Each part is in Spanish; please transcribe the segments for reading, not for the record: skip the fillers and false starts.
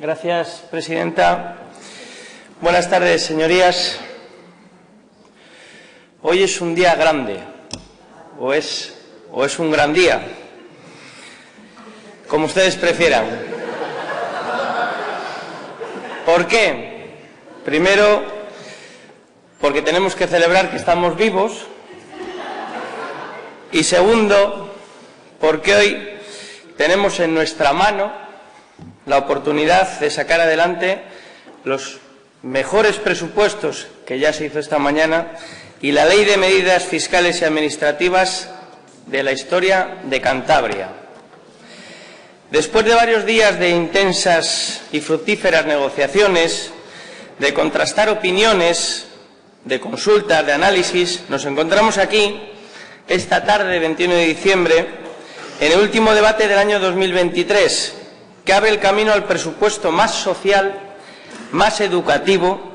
Gracias, presidenta. Buenas tardes, señorías. Hoy es un día grande, o es un gran día, como ustedes prefieran. ¿Por qué? Primero, porque tenemos que celebrar que estamos vivos. Y segundo, porque hoy tenemos en nuestra mano la oportunidad de sacar adelante los mejores presupuestos que ya se hizo esta mañana y la Ley de Medidas Fiscales y Administrativas de la historia de Cantabria. Después de varios días de intensas y fructíferas negociaciones, de contrastar opiniones, de consultas, de análisis, nos encontramos aquí esta tarde, 21 de diciembre, en el último debate del año 2023, que abre el camino al presupuesto más social, más educativo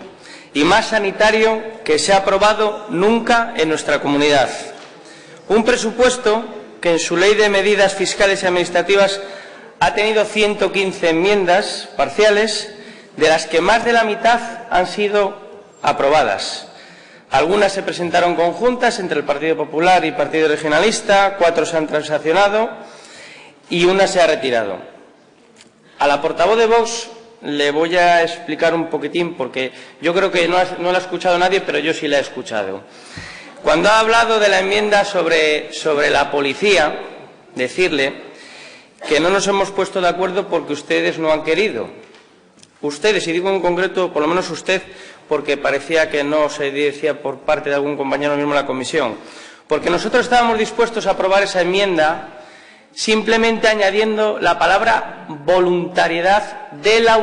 y más sanitario que se ha aprobado nunca en nuestra comunidad. Un presupuesto que en su Ley de Medidas Fiscales y Administrativas ha tenido 115 enmiendas parciales, de las que más de la mitad han sido aprobadas. Algunas se presentaron conjuntas entre el Partido Popular y el Partido Regionalista, 4 se han transaccionado y una se ha retirado. A la portavoz de Vox le voy a explicar un poquitín, porque yo creo que no la ha escuchado nadie, pero yo sí la he escuchado. Cuando ha hablado de la enmienda sobre la policía, decirle que no nos hemos puesto de acuerdo porque ustedes no han querido. Ustedes, y digo en concreto, por lo menos usted, porque parecía que no se decía por parte de algún compañero mismo en la comisión. Porque nosotros estábamos dispuestos a aprobar esa enmienda simplemente añadiendo la palabra voluntariedad de la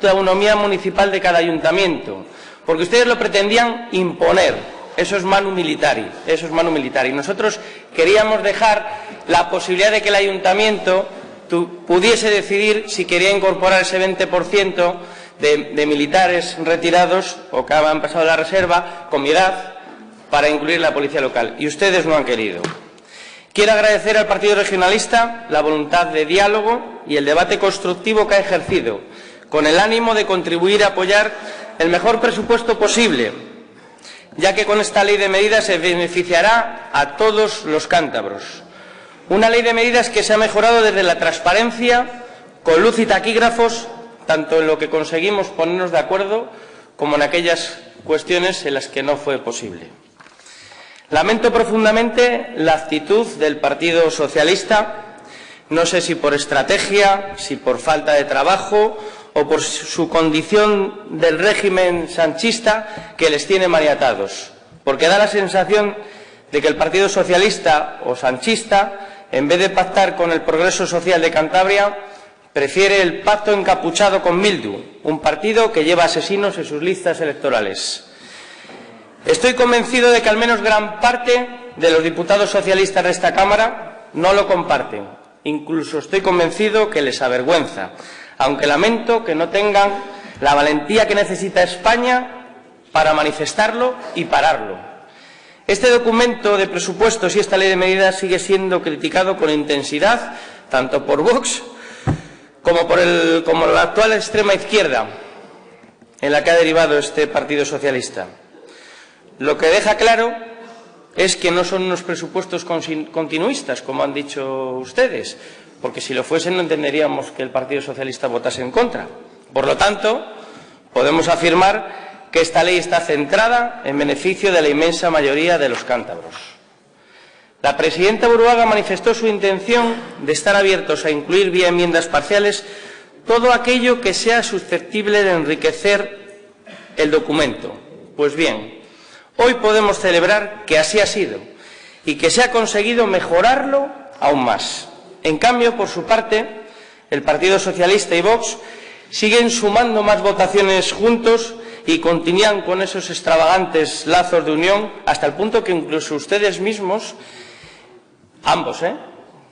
autonomía municipal de cada ayuntamiento. Porque ustedes lo pretendían imponer. Eso es manu militari. Eso es manu militari. Nosotros queríamos dejar la posibilidad de que el ayuntamiento pudiese decidir si quería incorporar ese 20% de militares retirados o que han pasado la reserva con mi edad para incluir la policía local. Y ustedes no han querido. Quiero agradecer al Partido Regionalista la voluntad de diálogo y el debate constructivo que ha ejercido, con el ánimo de contribuir a apoyar el mejor presupuesto posible, ya que con esta ley de medidas se beneficiará a todos los cántabros. Una ley de medidas que se ha mejorado desde la transparencia, con luz y taquígrafos, tanto en lo que conseguimos ponernos de acuerdo como en aquellas cuestiones en las que no fue posible. Lamento profundamente la actitud del Partido Socialista, no sé si por estrategia, si por falta de trabajo o por su condición del régimen sanchista que les tiene maniatados, porque da la sensación de que el Partido Socialista o sanchista, en vez de pactar con el progreso social de Cantabria, prefiere el pacto encapuchado con Bildu, un partido que lleva asesinos en sus listas electorales. Estoy convencido de que al menos gran parte de los diputados socialistas de esta Cámara no lo comparten. Incluso estoy convencido que les avergüenza, aunque lamento que no tengan la valentía que necesita España para manifestarlo y pararlo. Este documento de presupuestos y esta ley de medidas sigue siendo criticado con intensidad, tanto por Vox como la actual extrema izquierda, en la que ha derivado este Partido Socialista. Lo que deja claro es que no son unos presupuestos continuistas, como han dicho ustedes, porque si lo fuesen no entenderíamos que el Partido Socialista votase en contra. Por lo tanto, podemos afirmar que esta ley está centrada en beneficio de la inmensa mayoría de los cántabros. La presidenta Buruaga manifestó su intención de estar abiertos a incluir vía enmiendas parciales todo aquello que sea susceptible de enriquecer el documento. Pues bien, hoy podemos celebrar que así ha sido y que se ha conseguido mejorarlo aún más. En cambio, por su parte, el Partido Socialista y Vox siguen sumando más votaciones juntos y continúan con esos extravagantes lazos de unión hasta el punto que incluso ustedes mismos, ambos,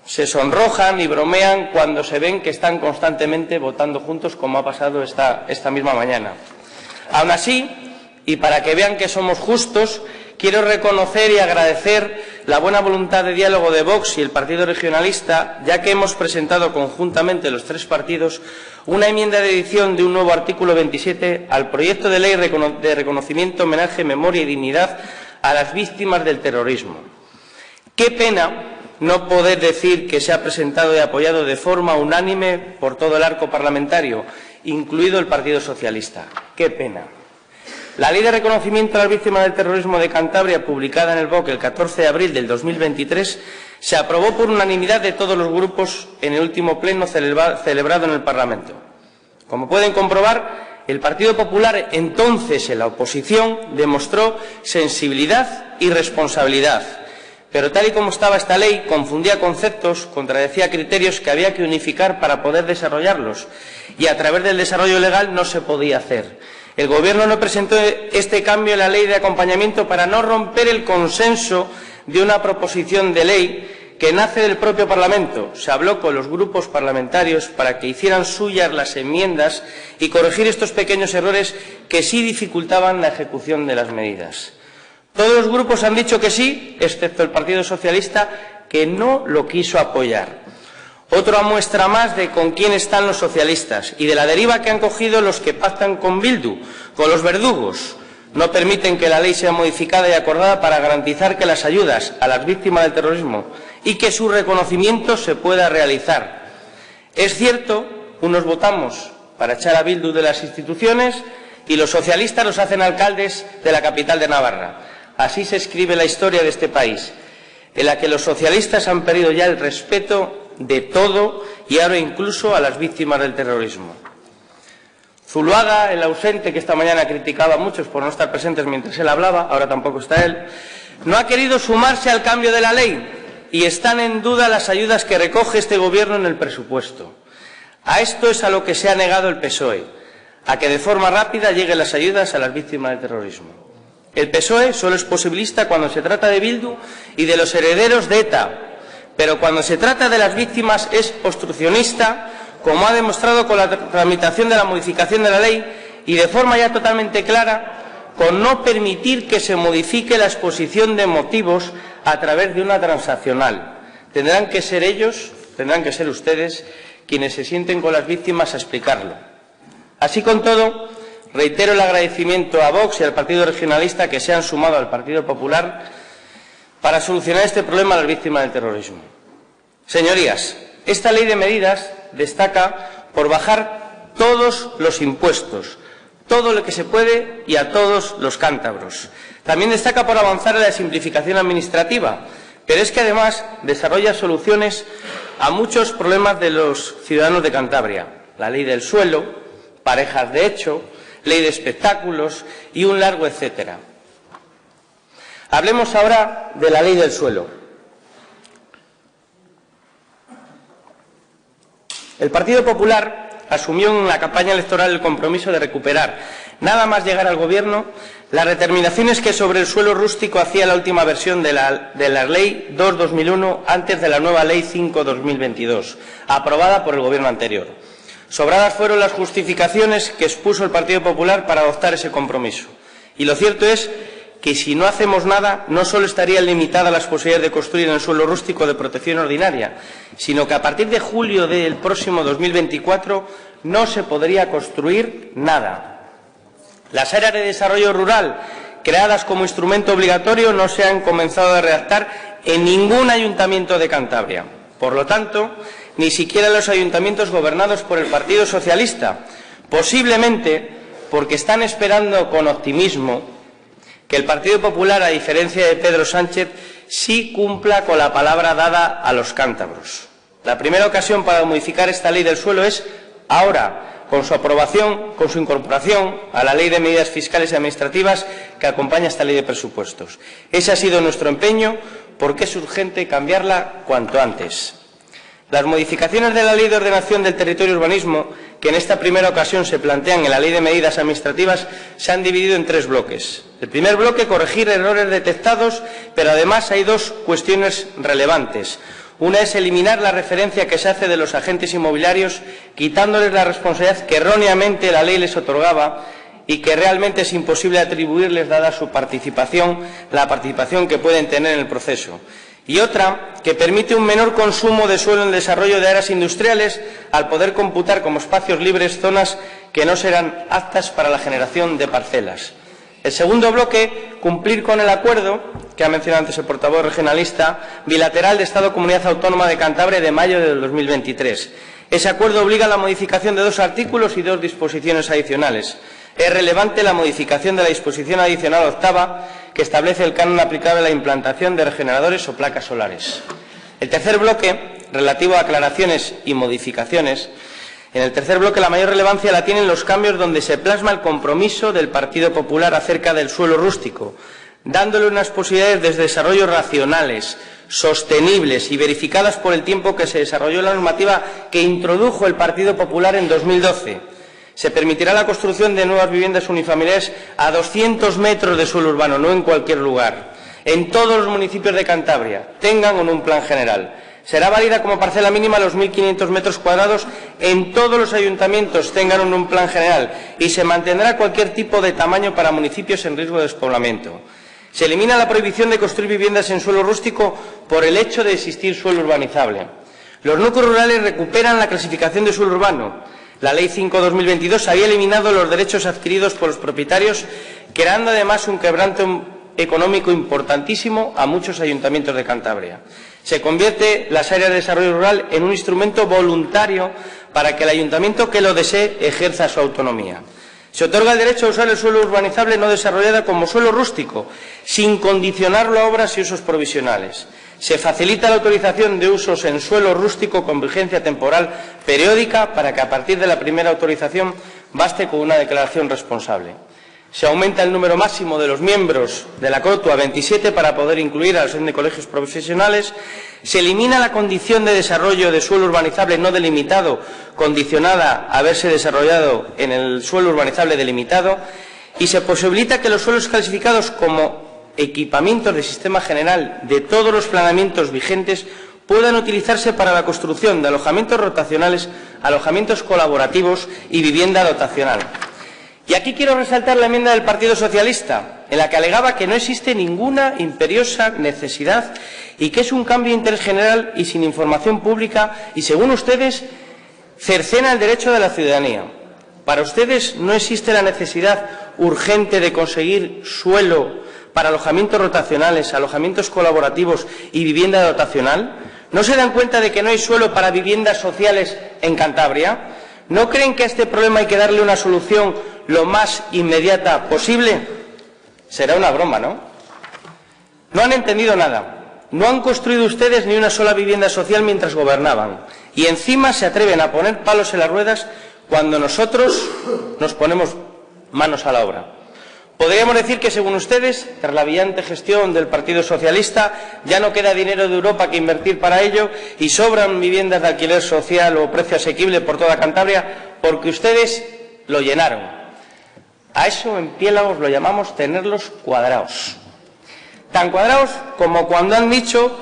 se sonrojan y bromean cuando se ven que están constantemente votando juntos, como ha pasado esta misma mañana. Aún así, y para que vean que somos justos, quiero reconocer y agradecer la buena voluntad de diálogo de Vox y el Partido Regionalista, ya que hemos presentado conjuntamente los tres partidos una enmienda de edición de un nuevo artículo 27 al proyecto de ley de reconocimiento, homenaje, memoria y dignidad a las víctimas del terrorismo. Qué pena no poder decir que se ha presentado y apoyado de forma unánime por todo el arco parlamentario, incluido el Partido Socialista. Qué pena. La Ley de Reconocimiento a las Víctimas del Terrorismo de Cantabria, publicada en el BOC el 14 de abril del 2023, se aprobó por unanimidad de todos los grupos en el último pleno celebrado en el Parlamento. Como pueden comprobar, el Partido Popular, entonces en la oposición, demostró sensibilidad y responsabilidad. Pero tal y como estaba esta ley, confundía conceptos, contradecía criterios que había que unificar para poder desarrollarlos, y a través del desarrollo legal no se podía hacer. El Gobierno no presentó este cambio en la ley de acompañamiento para no romper el consenso de una proposición de ley que nace del propio Parlamento. Se habló con los grupos parlamentarios para que hicieran suyas las enmiendas y corregir estos pequeños errores que sí dificultaban la ejecución de las medidas. Todos los grupos han dicho que sí, excepto el Partido Socialista, que no lo quiso apoyar. Otra muestra más de con quién están los socialistas y de la deriva que han cogido los que pactan con Bildu, con los verdugos. No permiten que la ley sea modificada y acordada para garantizar que las ayudas a las víctimas del terrorismo y que su reconocimiento se pueda realizar. Es cierto, unos votamos para echar a Bildu de las instituciones y los socialistas los hacen alcaldes de la capital de Navarra. Así se escribe la historia de este país, en la que los socialistas han perdido ya el respeto de todo y ahora incluso a las víctimas del terrorismo. Zuluaga, el ausente, que esta mañana criticaba a muchos por no estar presentes mientras él hablaba, ahora tampoco está él, no ha querido sumarse al cambio de la ley y están en duda las ayudas que recoge este Gobierno en el presupuesto. A esto es a lo que se ha negado el PSOE, a que de forma rápida lleguen las ayudas a las víctimas del terrorismo. El PSOE solo es posibilista cuando se trata de Bildu y de los herederos de ETA, pero cuando se trata de las víctimas es obstruccionista, como ha demostrado con la tramitación de la modificación de la ley y de forma ya totalmente clara, con no permitir que se modifique la exposición de motivos a través de una transaccional. Tendrán que ser ellos, tendrán que ser ustedes, quienes se sienten con las víctimas a explicarlo. Así con todo, reitero el agradecimiento a Vox y al Partido Regionalista que se han sumado al Partido Popular para solucionar este problema a las víctimas del terrorismo. Señorías, esta ley de medidas destaca por bajar todos los impuestos, todo lo que se puede y a todos los cántabros. También destaca por avanzar en la simplificación administrativa, pero es que además desarrolla soluciones a muchos problemas de los ciudadanos de Cantabria. La ley del suelo, parejas de hecho, ley de espectáculos y un largo etcétera. Hablemos ahora de la ley del suelo. El Partido Popular asumió en la campaña electoral el compromiso de recuperar, nada más llegar al Gobierno, las determinaciones que sobre el suelo rústico hacía la última versión de la Ley 2/2001 antes de la nueva Ley 5/2022, aprobada por el Gobierno anterior. Sobradas fueron las justificaciones que expuso el Partido Popular para adoptar ese compromiso. Y lo cierto es que si no hacemos nada, no solo estarían limitadas las posibilidades de construir en el suelo rústico de protección ordinaria, sino que a partir de julio del próximo 2024 no se podría construir nada. Las áreas de desarrollo rural, creadas como instrumento obligatorio, no se han comenzado a redactar en ningún ayuntamiento de Cantabria. Por lo tanto, ni siquiera los ayuntamientos gobernados por el Partido Socialista, posiblemente porque están esperando con optimismo que el Partido Popular, a diferencia de Pedro Sánchez, sí cumpla con la palabra dada a los cántabros. La primera ocasión para modificar esta ley del suelo es ahora, con su aprobación, con su incorporación a la Ley de Medidas Fiscales y Administrativas que acompaña esta ley de presupuestos. Ese ha sido nuestro empeño, porque es urgente cambiarla cuanto antes. Las modificaciones de la Ley de Ordenación del Territorio y Urbanismo, que en esta primera ocasión se plantean en la Ley de Medidas Administrativas, se han dividido en tres bloques. El primer bloque, corregir errores detectados, pero además hay dos cuestiones relevantes. Una es eliminar la referencia que se hace de los agentes inmobiliarios, quitándoles la responsabilidad que erróneamente la ley les otorgaba, y que realmente es imposible atribuirles dada su participación, la participación que pueden tener en el proceso. Y otra, que permite un menor consumo de suelo en el desarrollo de áreas industriales al poder computar como espacios libres zonas que no serán aptas para la generación de parcelas. El segundo bloque, cumplir con el acuerdo, que ha mencionado antes el portavoz regionalista, bilateral de Estado-Comunidad Autónoma de Cantabria de mayo de 2023. Ese acuerdo obliga a la modificación de 2 artículos y 2 disposiciones adicionales. Es relevante la modificación de la disposición adicional octava, que establece el canon aplicable a la implantación de regeneradores o placas solares. El tercer bloque, relativo a aclaraciones y modificaciones, en el tercer bloque la mayor relevancia la tienen los cambios donde se plasma el compromiso del Partido Popular acerca del suelo rústico, dándole unas posibilidades de desarrollo racionales, sostenibles y verificadas por el tiempo que se desarrolló la normativa que introdujo el Partido Popular en 2012. Se permitirá la construcción de nuevas viviendas unifamiliares a 200 metros de suelo urbano, no en cualquier lugar, en todos los municipios de Cantabria, tengan o no un plan general. Será válida como parcela mínima los 1.500 metros cuadrados en todos los ayuntamientos, tengan o no un plan general, y se mantendrá cualquier tipo de tamaño para municipios en riesgo de despoblamiento. Se elimina la prohibición de construir viviendas en suelo rústico por el hecho de existir suelo urbanizable. Los núcleos rurales recuperan la clasificación de suelo urbano. La Ley 5/2022 había eliminado los derechos adquiridos por los propietarios, creando además un quebranto económico importantísimo a muchos ayuntamientos de Cantabria. Se convierte las áreas de desarrollo rural en un instrumento voluntario para que el ayuntamiento que lo desee ejerza su autonomía. Se otorga el derecho a usar el suelo urbanizable no desarrollado como suelo rústico, sin condicionarlo a obras y usos provisionales. Se facilita la autorización de usos en suelo rústico con vigencia temporal periódica para que a partir de la primera autorización baste con una declaración responsable. Se aumenta el número máximo de los miembros de la COTU a 27 para poder incluir a la asociación de colegios profesionales. Se elimina la condición de desarrollo de suelo urbanizable no delimitado, condicionada a haberse desarrollado en el suelo urbanizable delimitado, y se posibilita que los suelos clasificados como equipamientos de sistema general de todos los planeamientos vigentes puedan utilizarse para la construcción de alojamientos rotacionales, alojamientos colaborativos y vivienda dotacional. Y aquí quiero resaltar la enmienda del Partido Socialista, en la que alegaba que no existe ninguna imperiosa necesidad y que es un cambio de interés general y sin información pública y, según ustedes, cercena el derecho de la ciudadanía. Para ustedes no existe la necesidad urgente de conseguir suelo para alojamientos rotacionales, alojamientos colaborativos y vivienda dotacional. ¿No se dan cuenta de que no hay suelo para viviendas sociales en Cantabria? ¿No creen que a este problema hay que darle una solución lo más inmediata posible? Será una broma, ¿no? No han entendido nada. No han construido ustedes ni una sola vivienda social mientras gobernaban. Y encima se atreven a poner palos en las ruedas cuando nosotros nos ponemos manos a la obra. Podríamos decir que, según ustedes, tras la brillante gestión del Partido Socialista, ya no queda dinero de Europa que invertir para ello y sobran viviendas de alquiler social o precio asequible por toda Cantabria porque ustedes lo llenaron. A eso en Piélagos lo llamamos tenerlos cuadrados. Tan cuadrados como cuando han dicho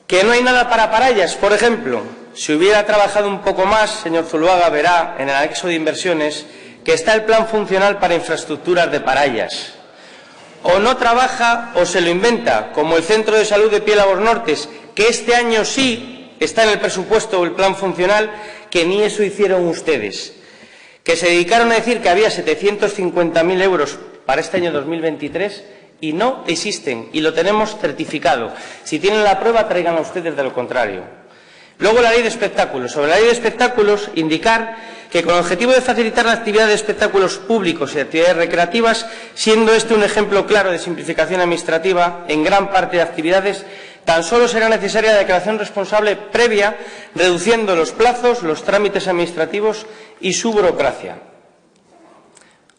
que no hay nada para Parallas, por ejemplo. Si hubiera trabajado un poco más, señor Zuluaga, verá en el anexo de inversiones que está el plan funcional para infraestructuras de Parallas. O no trabaja o se lo inventa, como el Centro de Salud de Piélagos Nortes, que este año sí está en el presupuesto el plan funcional, que ni eso hicieron ustedes, que se dedicaron a decir que había 750.000 euros para este año 2023 y no existen, y lo tenemos certificado. Si tienen la prueba, traigan a ustedes de lo contrario. Luego la ley de espectáculos. Sobre la ley de espectáculos, indicar que con el objetivo de facilitar la actividad de espectáculos públicos y actividades recreativas, siendo este un ejemplo claro de simplificación administrativa, en gran parte de actividades tan solo será necesaria la declaración responsable previa, reduciendo los plazos, los trámites administrativos y su burocracia.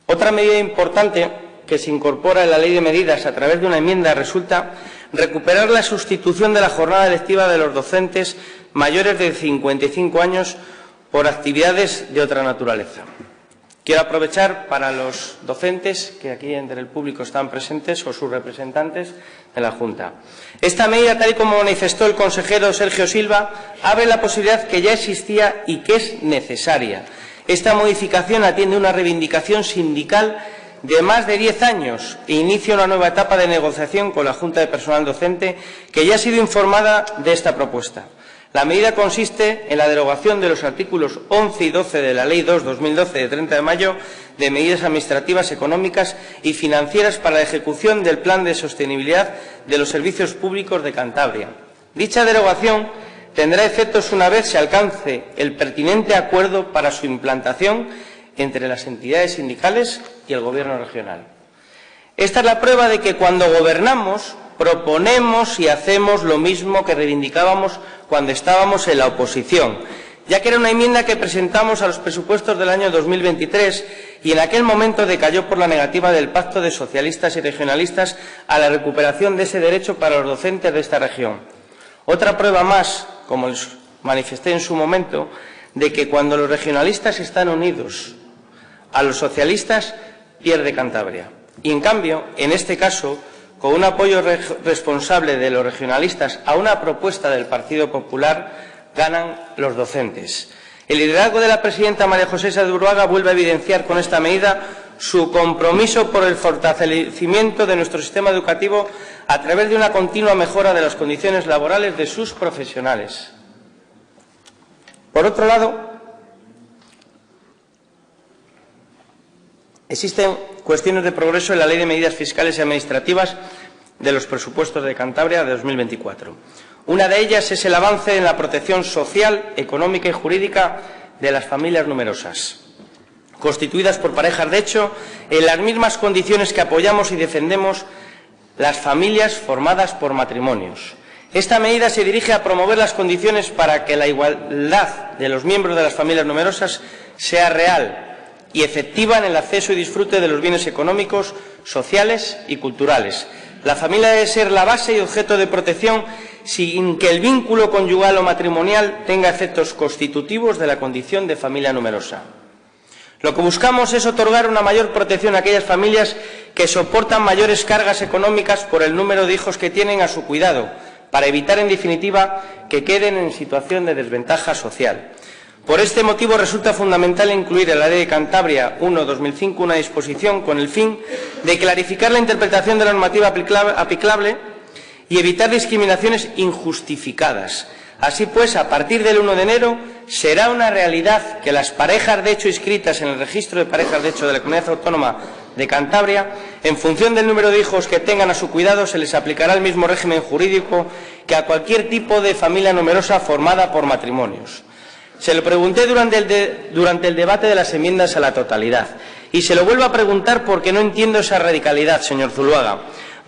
Otra medida importante que se incorpora en la Ley de Medidas a través de una enmienda resulta recuperar la sustitución de la jornada lectiva de los docentes mayores de 55 años por actividades de otra naturaleza. Quiero aprovechar para los docentes que aquí entre el público están presentes o sus representantes de la Junta. Esta medida, tal y como manifestó el consejero Sergio Silva, abre la posibilidad que ya existía y que es necesaria. Esta modificación atiende una reivindicación sindical de más de 10 años e inicia una nueva etapa de negociación con la Junta de Personal Docente, que ya ha sido informada de esta propuesta. La medida consiste en la derogación de los artículos 11 y 12 de la Ley 2/2012 de 30 de mayo de medidas administrativas, económicas y financieras para la ejecución del Plan de Sostenibilidad de los Servicios Públicos de Cantabria. Dicha derogación tendrá efectos una vez se alcance el pertinente acuerdo para su implantación entre las entidades sindicales y el Gobierno regional. Esta es la prueba de que cuando gobernamos proponemos y hacemos lo mismo que reivindicábamos cuando estábamos en la oposición, ya que era una enmienda que presentamos a los presupuestos del año 2023 y en aquel momento decayó por la negativa del Pacto de Socialistas y Regionalistas a la recuperación de ese derecho para los docentes de esta región. Otra prueba más, como les manifesté en su momento, de que cuando los regionalistas están unidos a los socialistas, pierde Cantabria. Y, en cambio, en este caso, con un apoyo responsable de los regionalistas a una propuesta del Partido Popular, ganan los docentes. El liderazgo de la presidenta María José Sáez de Buruaga vuelve a evidenciar con esta medida su compromiso por el fortalecimiento de nuestro sistema educativo a través de una continua mejora de las condiciones laborales de sus profesionales. Por otro lado, existen cuestiones de progreso en la Ley de Medidas Fiscales y Administrativas de los presupuestos de Cantabria de 2024. Una de ellas es el avance en la protección social, económica y jurídica de las familias numerosas, constituidas por parejas de hecho, en las mismas condiciones que apoyamos y defendemos las familias formadas por matrimonios. Esta medida se dirige a promover las condiciones para que la igualdad de los miembros de las familias numerosas sea real y efectiva en el acceso y disfrute de los bienes económicos, sociales y culturales. La familia debe ser la base y objeto de protección sin que el vínculo conyugal o matrimonial tenga efectos constitutivos de la condición de familia numerosa. Lo que buscamos es otorgar una mayor protección a aquellas familias que soportan mayores cargas económicas por el número de hijos que tienen a su cuidado, para evitar, en definitiva, que queden en situación de desventaja social. Por este motivo resulta fundamental incluir en la Ley de Cantabria 1/2005 una disposición con el fin de clarificar la interpretación de la normativa aplicable y evitar discriminaciones injustificadas. Así pues, a partir del 1 de enero será una realidad que las parejas de hecho inscritas en el registro de parejas de hecho de la Comunidad Autónoma de Cantabria, en función del número de hijos que tengan a su cuidado, se les aplicará el mismo régimen jurídico que a cualquier tipo de familia numerosa formada por matrimonios. Se lo pregunté durante el debate de las enmiendas a la totalidad y se lo vuelvo a preguntar porque no entiendo esa radicalidad, señor Zuluaga.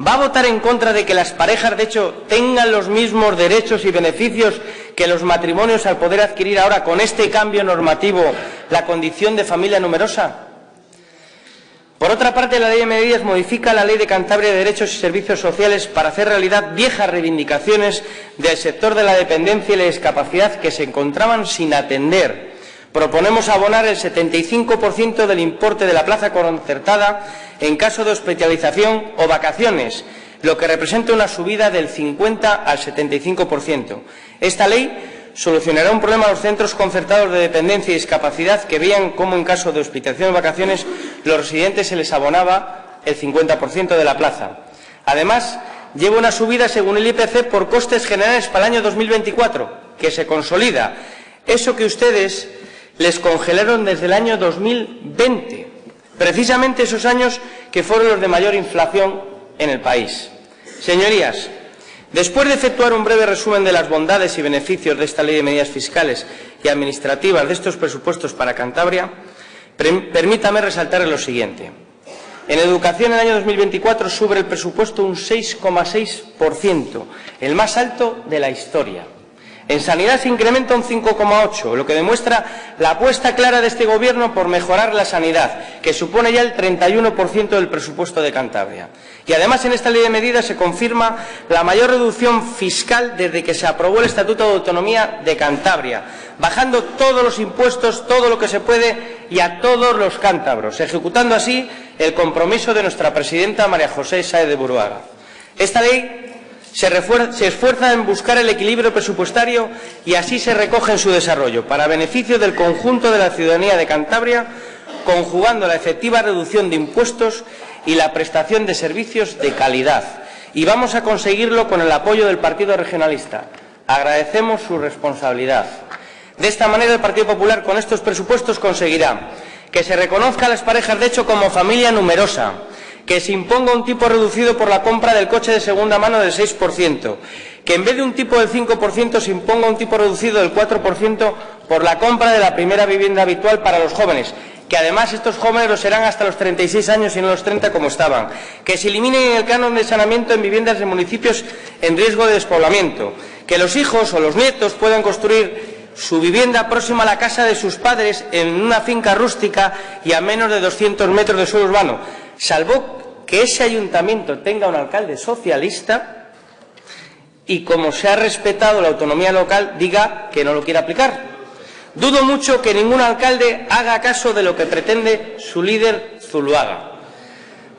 ¿Va a votar en contra de que las parejas de hecho tengan los mismos derechos y beneficios que los matrimonios al poder adquirir ahora con este cambio normativo la condición de familia numerosa? Por otra parte, la Ley de Medidas modifica la Ley de Cantabria de Derechos y Servicios Sociales para hacer realidad viejas reivindicaciones del sector de la dependencia y la discapacidad que se encontraban sin atender. Proponemos abonar el 75% del importe de la plaza concertada en caso de hospitalización o vacaciones, lo que representa una subida del 50 al 75%. Esta ley solucionará un problema a los centros concertados de dependencia y discapacidad que veían cómo en caso de hospitalización o vacaciones los residentes se les abonaba el 50% de la plaza. Además, lleva una subida según el IPC por costes generales para el año 2024, que se consolida. Eso que ustedes les congelaron desde el año 2020, precisamente esos años que fueron los de mayor inflación en el país. Señorías, después de efectuar un breve resumen de las bondades y beneficios de esta Ley de Medidas Fiscales y Administrativas de estos presupuestos para Cantabria, permítame resaltar lo siguiente. En educación, en el año 2024 sube el presupuesto un 6,6%, el más alto de la historia. En sanidad se incrementa un 5,8%, lo que demuestra la apuesta clara de este Gobierno por mejorar la sanidad, que supone ya el 31% del presupuesto de Cantabria. Y además, en esta Ley de Medidas se confirma la mayor reducción fiscal desde que se aprobó el Estatuto de Autonomía de Cantabria, bajando todos los impuestos, todo lo que se puede y a todos los cántabros, ejecutando así el compromiso de nuestra presidenta María José Sáez de Buruaga. Esta ley se esfuerza en buscar el equilibrio presupuestario y así se recoge en su desarrollo, para beneficio del conjunto de la ciudadanía de Cantabria, conjugando la efectiva reducción de impuestos y la prestación de servicios de calidad. Y vamos a conseguirlo con el apoyo del Partido Regionalista. Agradecemos su responsabilidad. De esta manera, el Partido Popular, con estos presupuestos, conseguirá que se reconozca a las parejas de hecho como familia numerosa, que se imponga un tipo reducido por la compra del coche de segunda mano del 6%, que en vez de un tipo del 5% se imponga un tipo reducido del 4% por la compra de la primera vivienda habitual para los jóvenes, que además estos jóvenes lo serán hasta los 36 años y no los 30 como estaban, que se elimine el canon de saneamiento en viviendas de municipios en riesgo de despoblamiento, que los hijos o los nietos puedan construir su vivienda próxima a la casa de sus padres en una finca rústica y a menos de 200 metros de suelo urbano, salvo que ese ayuntamiento tenga un alcalde socialista y, como se ha respetado la autonomía local, diga que no lo quiere aplicar. Dudo mucho que ningún alcalde haga caso de lo que pretende su líder Zuluaga.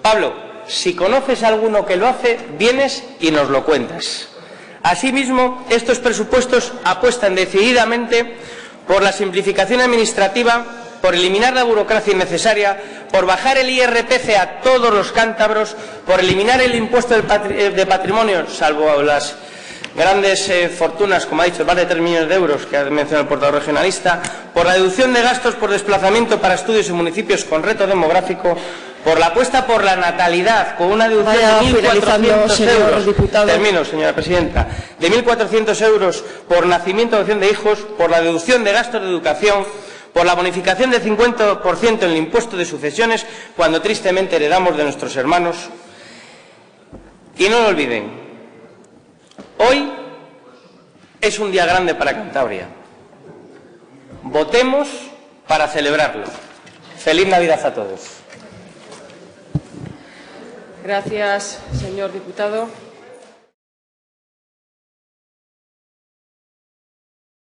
Pablo, si conoces a alguno que lo hace, vienes y nos lo cuentas. Asimismo, estos presupuestos apuestan decididamente por la simplificación administrativa, por eliminar la burocracia innecesaria, por bajar el IRPF a todos los cántabros, por eliminar el impuesto de patrimonio, salvo las grandes fortunas, como ha dicho, más de 3 millones de euros que ha mencionado el portavoz regionalista, por la deducción de gastos por desplazamiento para estudios en municipios con reto demográfico, por la apuesta por la natalidad, con una deducción de 1.400 euros. Diputado. Termino, señora presidenta. De 1.400 euros por nacimiento o adopción de hijos, por la deducción de gastos de educación, por la bonificación del 50% en el impuesto de sucesiones, cuando tristemente heredamos de nuestros hermanos. Y no lo olviden, hoy es un día grande para Cantabria. Votemos para celebrarlo. Feliz Navidad a todos. Gracias, señor diputado.